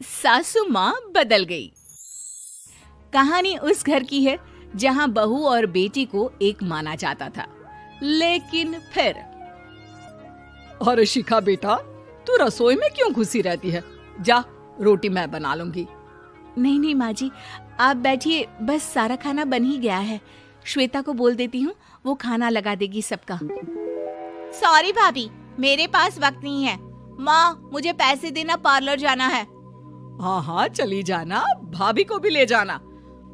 सासू माँ बदल गई। कहानी उस घर की है जहाँ बहू और बेटी को एक माना जाता था, लेकिन फिर अरे शिखा बेटा, तू रसोई में क्यों घुसी रहती है? जा, रोटी मैं बना लूंगी। नहीं नहीं माँ जी, आप बैठिए, बस सारा खाना बन ही गया है। श्वेता को बोल देती हूँ, वो खाना लगा देगी सबका। सॉरी भाभी, मेरे पास वक्त नहीं है। माँ, मुझे पैसे देना, पार्लर जाना है। हाँ हाँ चली जाना, भाभी को भी ले जाना।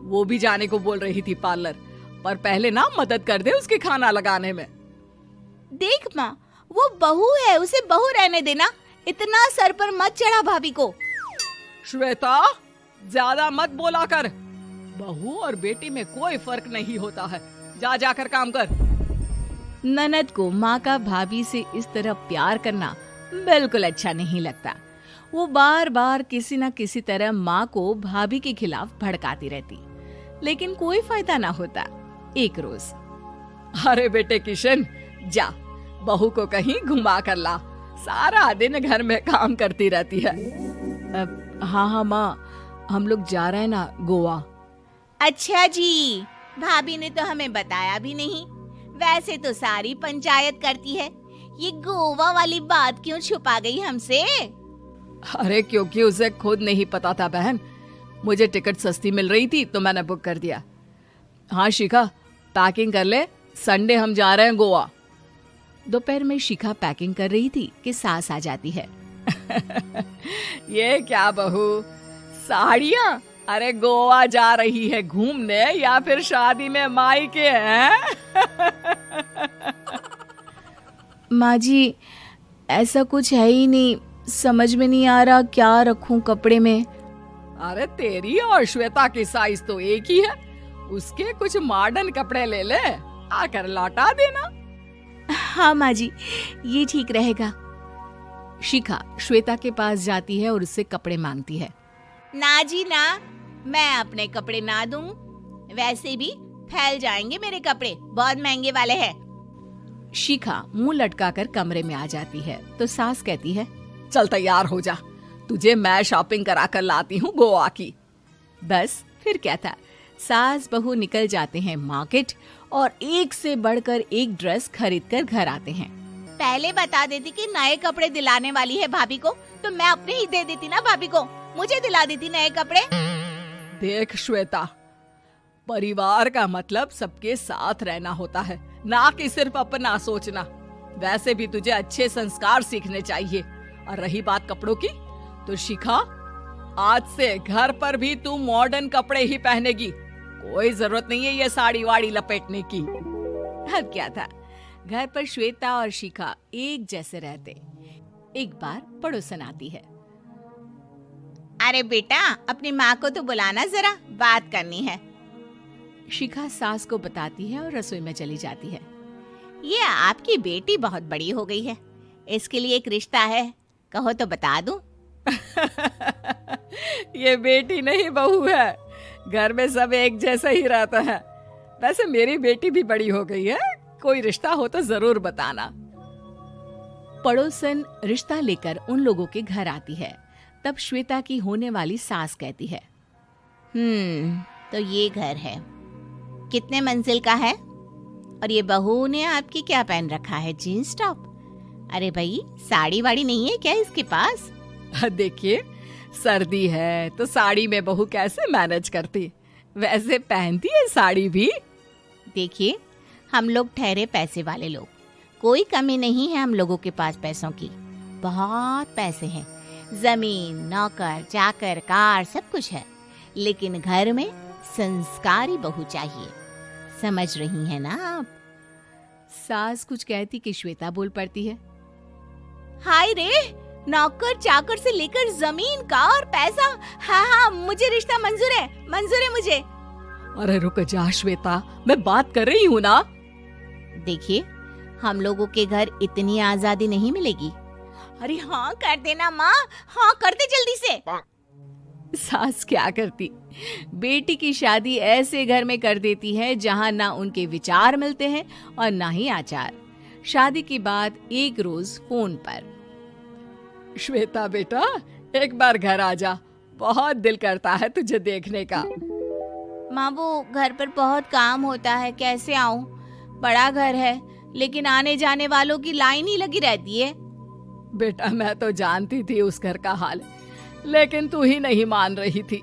वो भी जाने को बोल रही थी पार्लर, पर पहले ना मदद कर दे उसके खाना लगाने में। देख माँ, वो बहू है, उसे बहू रहने देना, इतना सर पर मत चढ़ा भाभी को। श्वेता, ज्यादा मत बोला कर। बहू और बेटी में कोई फर्क नहीं होता है। जा जाकर काम कर। ननद को माँ का भाभी से इस तरह प्यार करना बिल्कुल अच्छा नहीं लगता। वो बार बार किसी न किसी तरह माँ को भाभी के खिलाफ भड़काती रहती, लेकिन कोई फायदा ना होता। एक रोज, अरे बेटे किशन, जा बहू को कहीं घुमा कर ला, सारा दिन घर में काम करती रहती है। हाँ हाँ माँ, हम लोग जा रहे हैं ना गोवा। अच्छा जी, भाभी ने तो हमें बताया भी नहीं। वैसे तो सारी पंचायत करती है, ये गोवा वाली बात क्यों छुपा गई हमसे? अरे क्योंकि उसे खुद नहीं पता था बहन। मुझे टिकट सस्ती मिल रही थी तो मैंने बुक कर दिया। हाँ शिखा, पैकिंग कर ले, संडे हम जा रहे हैं गोवा। दोपहर में शिखा पैकिंग कर रही थी कि सास आ जाती है। ये क्या बहू, साड़ियाँ? अरे गोवा जा रही है घूमने या फिर शादी में मायके हैं? माँ जी, ऐसा कुछ है ही नहीं, समझ में नहीं आ रहा क्या रखूं कपड़े में। अरे तेरी और श्वेता की साइज तो एक ही है, उसके कुछ मॉडर्न कपड़े ले ले, आकर लौटा देना। हाँ माँ जी, ये ठीक रहेगा। शिखा श्वेता के पास जाती है और उससे कपड़े मांगती है। ना जी ना, मैं अपने कपड़े ना दूं, वैसे भी फैल जाएंगे मेरे कपड़े, बहुत महंगे वाले हैं। शिखा मुंह लटकाकर कमरे में आ जाती है तो सास कहती है, चल तैयार हो जा, तुझे मैं शॉपिंग करा कर लाती हूँ गोवा की। बस फिर क्या था, सास बहू निकल जाते हैं मार्केट और एक से बढ़कर एक ड्रेस खरीद कर घर आते हैं। पहले बता देती कि नए कपड़े दिलाने वाली है भाभी को, तो मैं अपने ही दे देती ना भाभी को, मुझे दिला देती नए कपड़े। देख श्वेता, परिवार का मतलब सबके साथ रहना होता है, ना कि सिर्फ अपना सोचना। वैसे भी तुझे अच्छे संस्कार सीखने चाहिए। और रही बात कपड़ों की, तो शिखा, आज से घर पर भी तू मॉडर्न कपड़े ही पहनेगी। कोई जरूरत नहीं है ये साड़ी वाड़ी लपेटने की। अब क्या था, घर पर श्वेता और शिखा एक जैसे रहते। एक बार पड़ोसन आती है। अरे बेटा, अपनी माँ को तो बुलाना जरा, बात करनी है। शिखा सास को बताती है और रसोई में चली जाती है। ये आपकी बेटी बहुत बड़ी हो गई है, इसके लिए एक रिश्ता है, कहो तो बता दूं। ये बेटी नहीं बहू है, घर में सब एक जैसा ही रहता है। वैसे मेरी बेटी भी बड़ी हो गई है, कोई रिश्ता हो तो जरूर बताना। पड़ोसन रिश्ता लेकर उन लोगों के घर आती है। तब श्वेता की होने वाली सास कहती है, तो ये घर है, कितने मंजिल का है? और ये बहू ने आपकी क्या पहन रखा है, जीन्स टॉप? अरे भाई, साड़ी वाड़ी नहीं है क्या इसके पास? देखिए, सर्दी है तो साड़ी में बहू कैसे मैनेज करती, वैसे पहनती है साड़ी भी। देखिए, हम लोग ठहरे पैसे वाले लोग, कोई कमी नहीं है हम लोगों के पास पैसों की, बहुत पैसे हैं, जमीन, नौकर चाकर, कार, सब कुछ है, लेकिन घर में संस्कारी बहू चाहिए। समझ रही हैं ना आप? सास कुछ कहती कि श्वेता बोल पड़ती है, हाय रे, नौकर चाकर से लेकर जमीन, कार, पैसा, हाँ हाँ, मुझे रिश्ता मंजूर है मुझे। अरे रुक जा श्वेता, मैं बात कर रही हूँ ना। देखिए, हम लोगों के घर इतनी आजादी नहीं मिलेगी। अरे हाँ कर देना माँ, हाँ कर दे जल्दी से। सास क्या करती, बेटी की शादी ऐसे घर में कर देती है जहाँ ना उनके विचार मिलते हैं और ना ही आचार। शादी के बाद एक रोज फोन पर, श्वेता बेटा, एक बार घर आ जा, बहुत दिल करता है तुझे देखने का। माँ वो घर पर बहुत काम होता है, कैसे आऊँ? बड़ा घर है लेकिन आने जाने वालों की लाइन ही लगी रहती है। बेटा मैं तो जानती थी उस घर का हाल, लेकिन तू ही नहीं मान रही थी।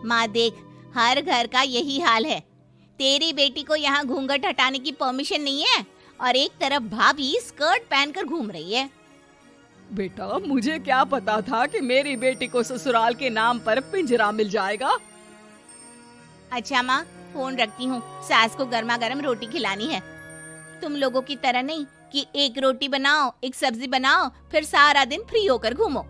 माँ देख, हर घर का यही हाल है। तेरी बेटी को यहाँ घूंघट हटाने की परमिशन नहीं है और एक तरफ भाभी स्कर्ट पहनकर घूम रही है। बेटा मुझे क्या पता था कि मेरी बेटी को ससुराल के नाम पर पिंजरा मिल जाएगा। अच्छा माँ, फोन रखती हूँ, सास को गर्मा गर्म रोटी खिलानी है। तुम लोगों की तरह नहीं कि एक रोटी बनाओ, एक सब्जी बनाओ, फिर सारा दिन फ्री होकर घूमो।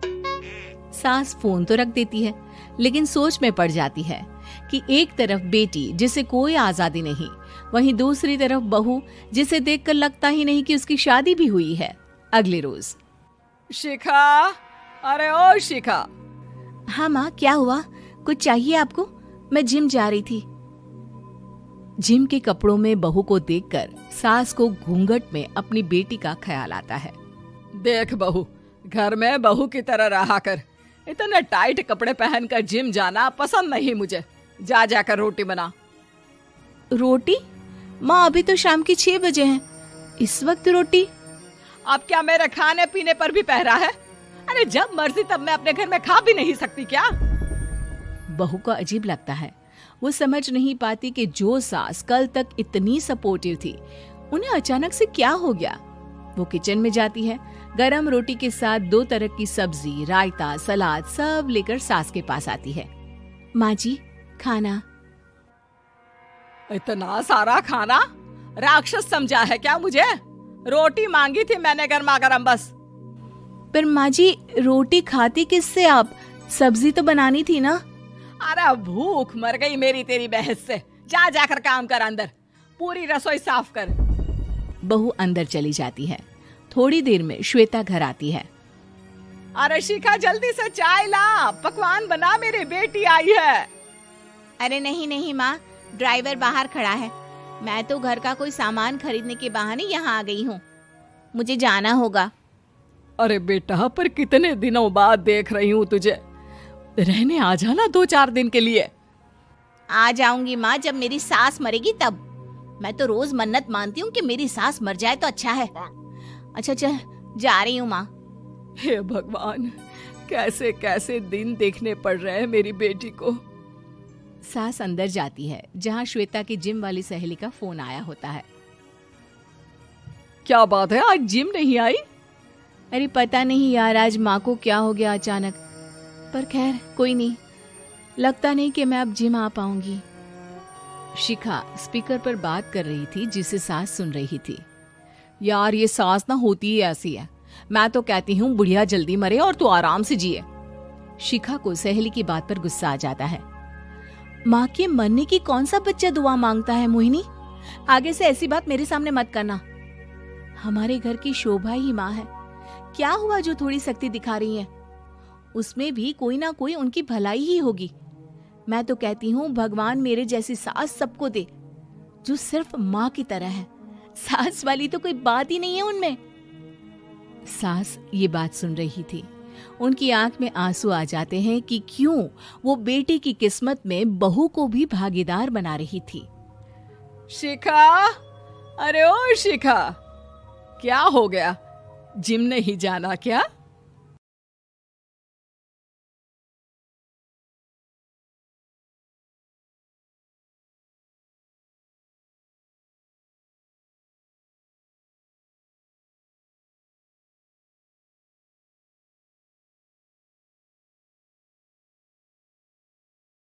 सास फोन तो रख देती है, लेकिन सोच में पड़ जाती है कि एक तरफ बेटी जिसे कोई आजादी नहीं, वहीं दूसरी तरफ बहू जिसे देखकर लगता ही नहीं कि उसकी शादी भी हुई है। अगले रोज। शिखा, अरे ओ शिखा। हाँ माँ, क्या हुआ? कुछ चाहिए आपको? मैं जिम जा रही थी। जिम के कपड़ों में बहू को देखकर सास को घूंघट में अपनी बेटी का ख्याल आता है। देख बहू, घर में बहू की तरह रहा कर। इतने टाइट कपड़े पहनकर जिम जाना पसंद नहीं मुझे। जा जाकर रोटी बना। रोटी? माँ अभी तो शाम की 6 बजे हैं, इस वक्त रोटी? अब क्या मेरे खाने पीने पर भी पहरा है? अरे जब मर्जी तब मैं अपने घर में खा भी नहीं सकती क्या? बहू को अजीब लगता है। वो समझ नहीं पाती कि जो सास कल तक इतनी सपोर्टिव थी, उन्हें अचानक से क्या हो गया। वो किचन में जाती है, गरम रोटी के साथ 2 तरह की सब्जी, रायता, सलाद सब लेकर सास के पास आती है। माँ जी, खाना। इतना सारा खाना? राक्षस समझा है क्या मुझे? रोटी मांगी थी मैंने गर्मा गर्म बस। पर माँ जी, रोटी खाती किससे आप? सब्जी तो बनानी थी ना। अरे भूख मर गई मेरी तेरी बहस से। जा जाकर काम कर, अंदर पूरी रसोई साफ कर। बहू अंदर चली जाती है। थोड़ी देर में श्वेता घर आती है। अरे शिखा, जल्दी से चाय ला, पकवान बना, मेरी बेटी आई है। अरे नहीं नहीं माँ, ड्राइवर बाहर खड़ा है। मैं तो घर का कोई सामान खरीदने के बहाने यहाँ आ गई हूँ, मुझे जाना होगा। अरे बेटा, पर कितने दिनों बाद देख रही हूँ तुझे, रहने आ जाना 2-4 दिन के लिए। आ जाऊंगी माँ, जब मेरी सास मरेगी तब। मैं तो रोज मन्नत मानती हूँ कि मेरी सास मर जाए तो अच्छा है। अच्छा चल, जा रही हूँ माँ। हे भगवान, कैसे कैसे दिन देखने पड़ रहे हैं मेरी बेटी को। सास अंदर जाती है, जहाँ श्वेता की जिम वाली सहेली का फोन आया होता है। क्या बात है, आज जिम नहीं आई? अरे पता नहीं यार, आज माँ को क्या हो गया अचानक। पर खैर कोई नहीं, लगता नहीं कि मैं अब जिम आ पाऊंगी। शिखा स्पीकर पर बात कर रही थी, जिसे सास सुन रही थी। यार ये सास ना होती ही ऐसी है। मैं तो कहती हूँ बुढ़िया जल्दी मरे और तू आराम से जिए। शिखा को सहेली की बात पर गुस्सा आ जाता है। माँ के मरने की कौन सा बच्चा दुआ मांगता है मोहिनी? आगे से ऐसी बात मेरे सामने मत करना। हमारे घर की शोभा ही माँ है। क्या हुआ जो थोड़ी सख्ती दिखा रही है? उसमें भी कोई ना कोई उनकी भलाई ही होगी। मैं तो कहती हूँ भगवान मेरे जैसी सास सबको दे, जो सिर्फ माँ की तरह है। सास वाली तो कोई बात ही नहीं है उनमें। सास ये बात सुन रही थी। उनकी आंख में आंसू आ जाते हैं कि क्यों वो बेटी की किस्मत में बहू को भी भागीदार बना रही थी। शिखा, अरे ओ शिखा, क्या हो गया? जिम नहीं जाना क्या?